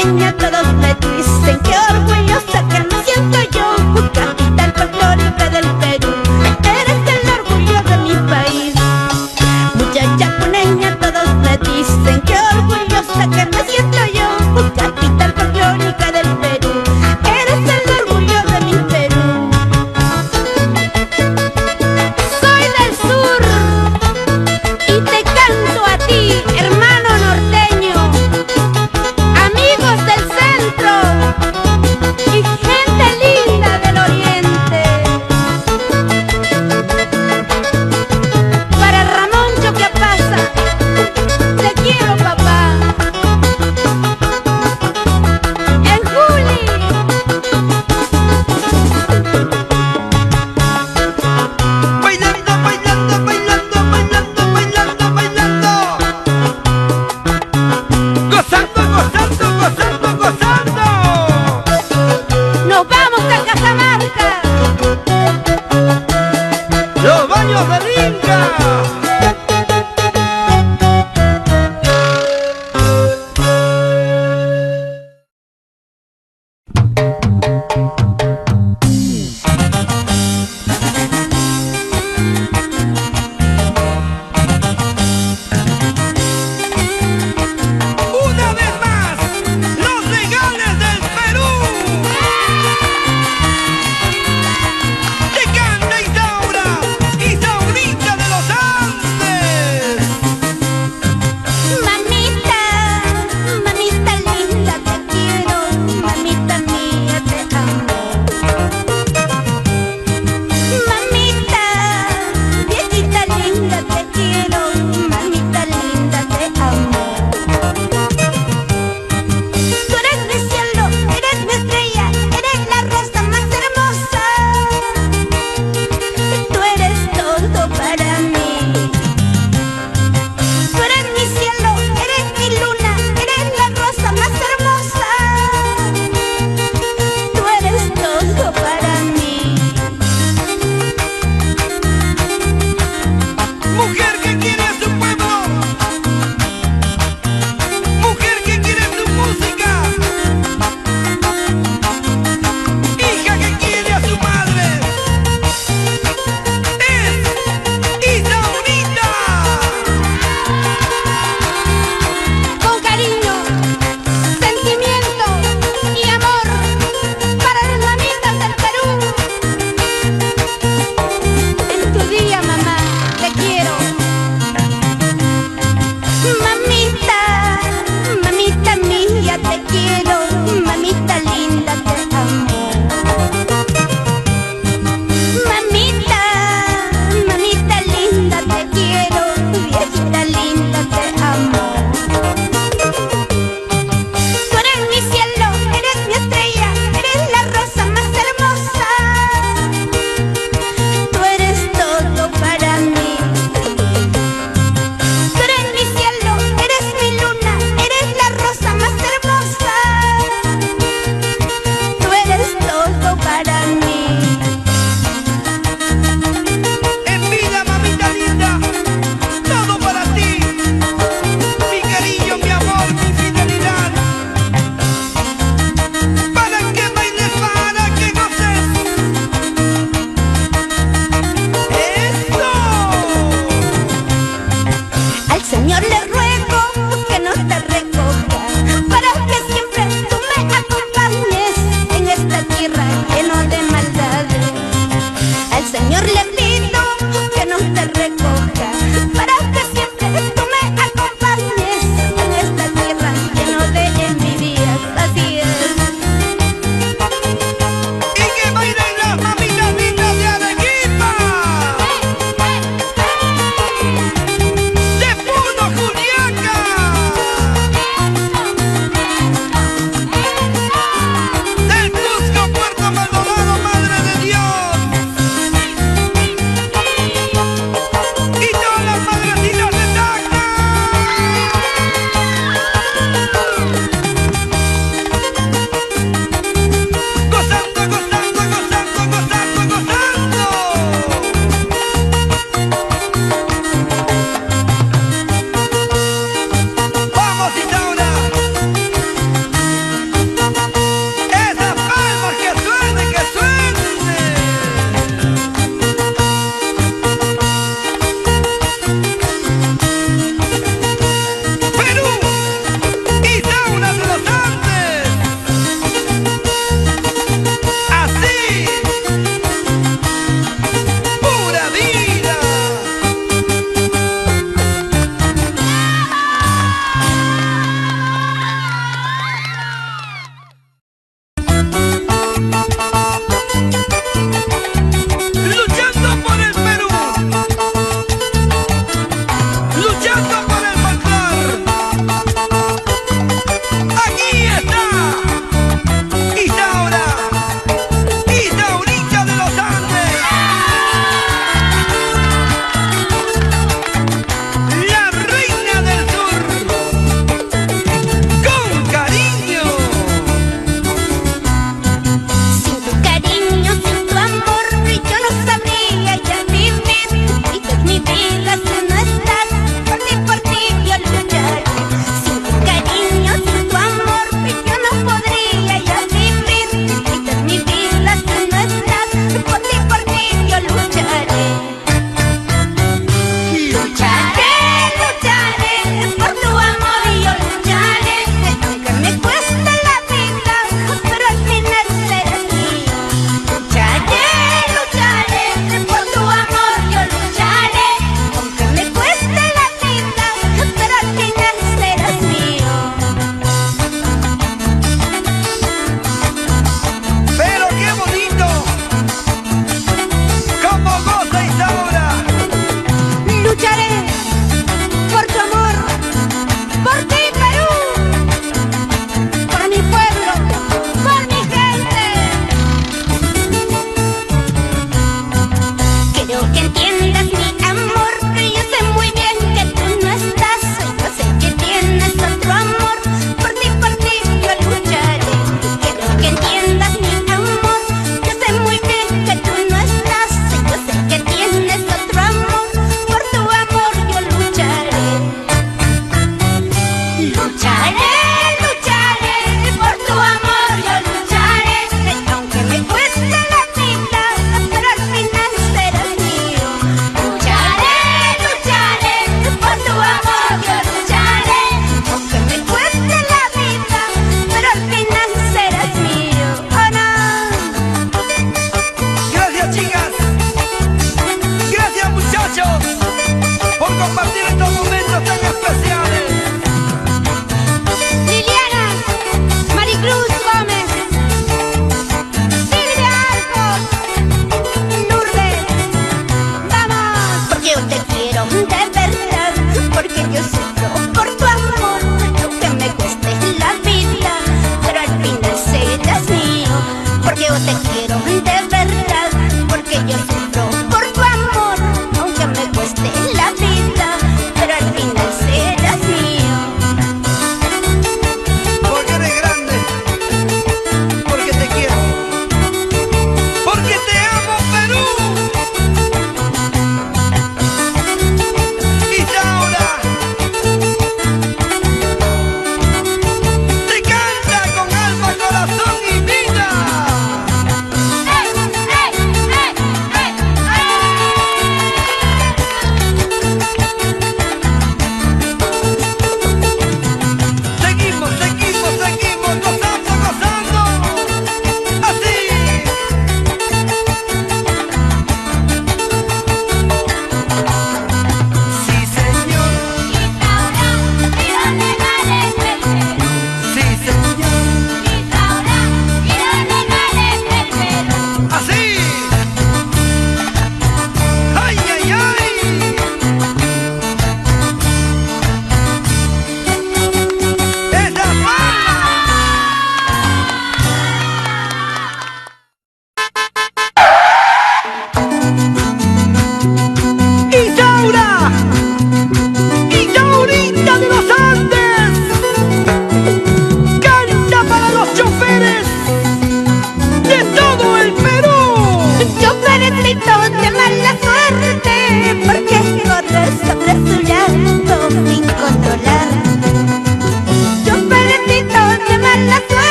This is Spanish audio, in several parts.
chapaneña, todos me dicen qué orgullosa que me siento yo, capital folclórica del Perú. Eres el orgullo de mi país. Muchacha chapaneña, todos me dicen qué orgullosa que me siento yo, capital folclórica del Perú. Eres el orgullo de mi Perú. Soy del sur y te canto a ti, hermano norteño. Amigos del centro,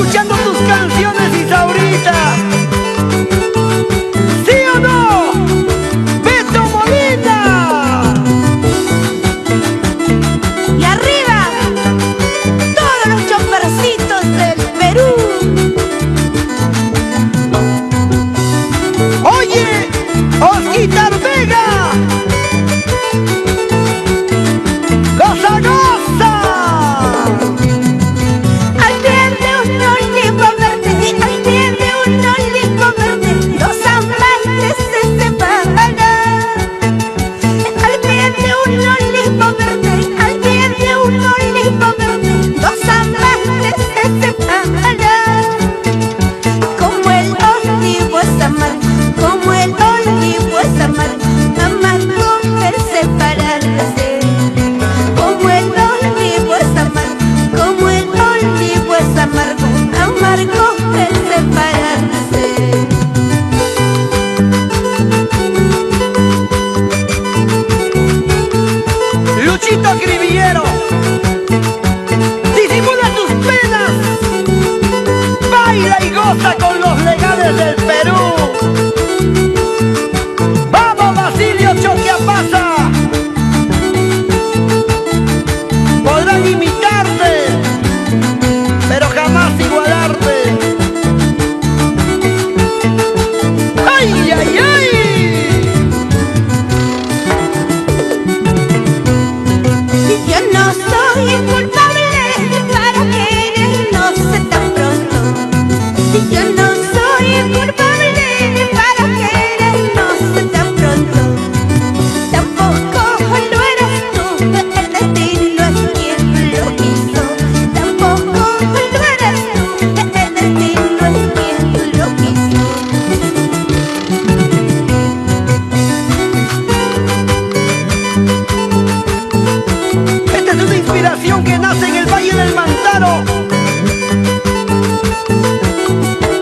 escuchando tus canciones, Isaurita. ¿Sí o no? ¡Beto Molina! Y arriba, todos los chofercitos del Perú. Oye, Osquitar Vega. ¡Goza, goza! Al pie de un olivo verde, al pie de un olivo verde, los amantes se separan. Al pie de un olivo verde, al pie de un olivo verde, los amantes se separan. Como el olivo es amargo, como el olivo es amargo, amargo el separarse. Como el olivo es amargo, como el olivo es amargo, amargo el separarse. Luchito Acribillero, disimula tus penas, baila y goza con los legales del Perú. ¡Vamos, Basilio Choquiapasa! Podrán imitarte, pero jamás igualarte. ¡Ay, ay, ay! Yo no soy culpable para querernos tan pronto. Yo no soy culpable para querernos tan pronto. Tampoco lo eres tú, el destino es quien lo quiso. Tampoco lo eres tú, el destino es quien lo quiso. Esta es una inspiración que nace en el Valle del Mantaro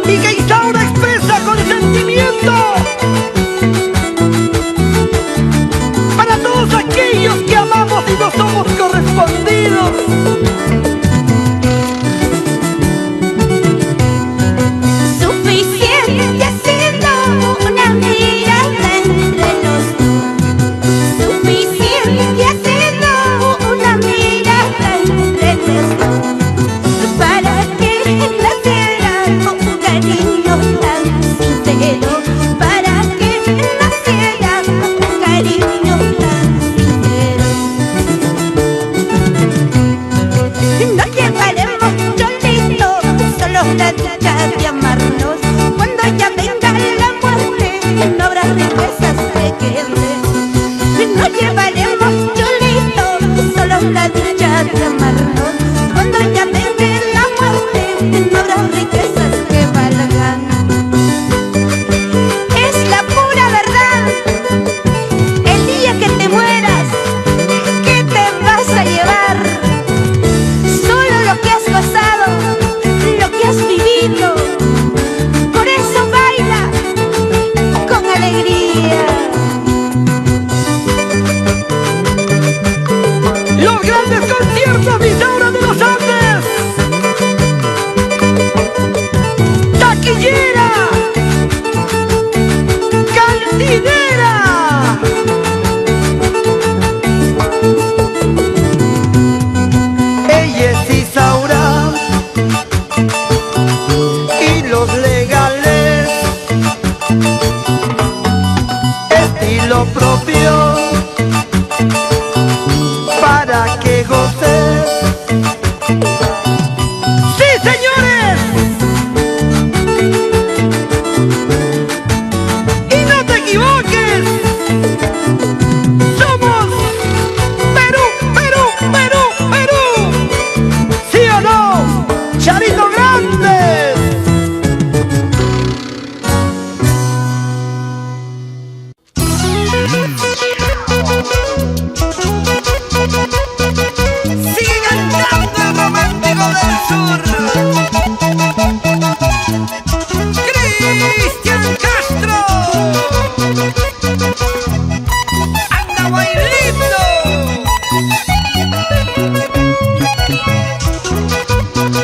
y que Isaura expresa con sentimiento para todos aquellos que amamos y no somos correspondidos. Suficiente siendo una mirada entre los dos. Suficiente siendo una mirada entre los dos. Para que naciera un cariño tan sincero. Para que naciera un cariño tan sincero. No llegaremos solitos, solo la dicha de amarnos. Cuando ya venga la muerte, no habrá riquezas que queden. No llevaremos solitos, solo la dicha de amarnos. Cuando ya venga la muerte, no habrá riquezas que valgan. Es la pura verdad. El día que te mueras, ¿qué te vas a llevar? Solo lo que has gozado, lo que has vivido. Por eso baila con alegría. Los grandes conciertos de Isaura de los Andes. Taquillera, cantinera. Ella es Isaura y los legales, estilo propio para que goces. ¡Sí, señores! Y no te equivoques, somos Perú, Perú, Perú, Perú. ¿Sí o no? Charito Grande. Sigan cantando el romántico del sur. Cristian Castro. Anda bailando.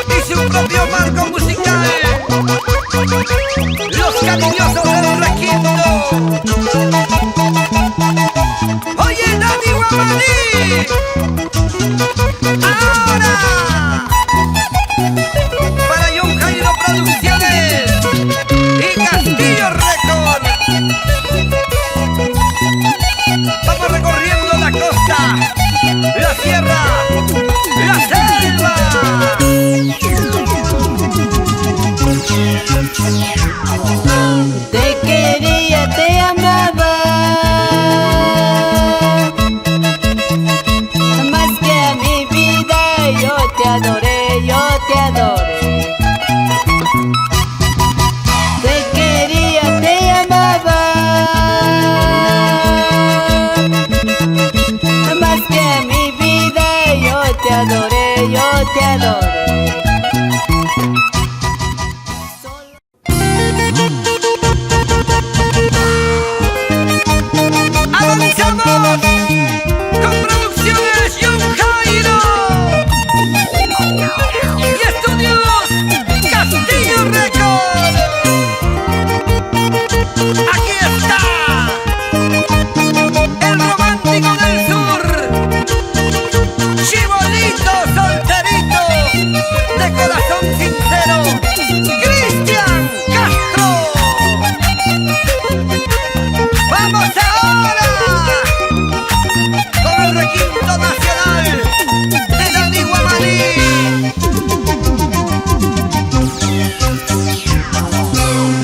Y su propio marco musical. la selva. Te quería, te amaba, más que a mi vida. Yo te adoré, yo te adoré. Te quería, te amaba, más que a mi vida. Yo te adoré, yo te adoré. ¡Avanzamos! Con Producciones John Jairo y Estudios Castillo Record. Aquí está el romántico del sur, chibolito solterito de corazón sincero, Cristian Castro. ¡Vamos ahora! Con el requinto nacional de Dani Guamaní.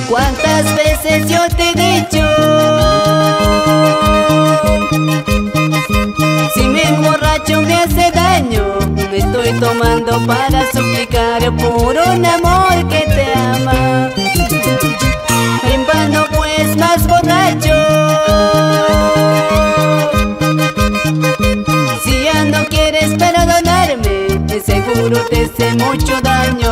¿Cuántas veces yo te he dicho? Si me emborracho me hace daño. Me estoy tomando para suplicar por un amor que te ama. En vano pues más borracho. Si ya no quieres perdonarme, de seguro te hace mucho daño.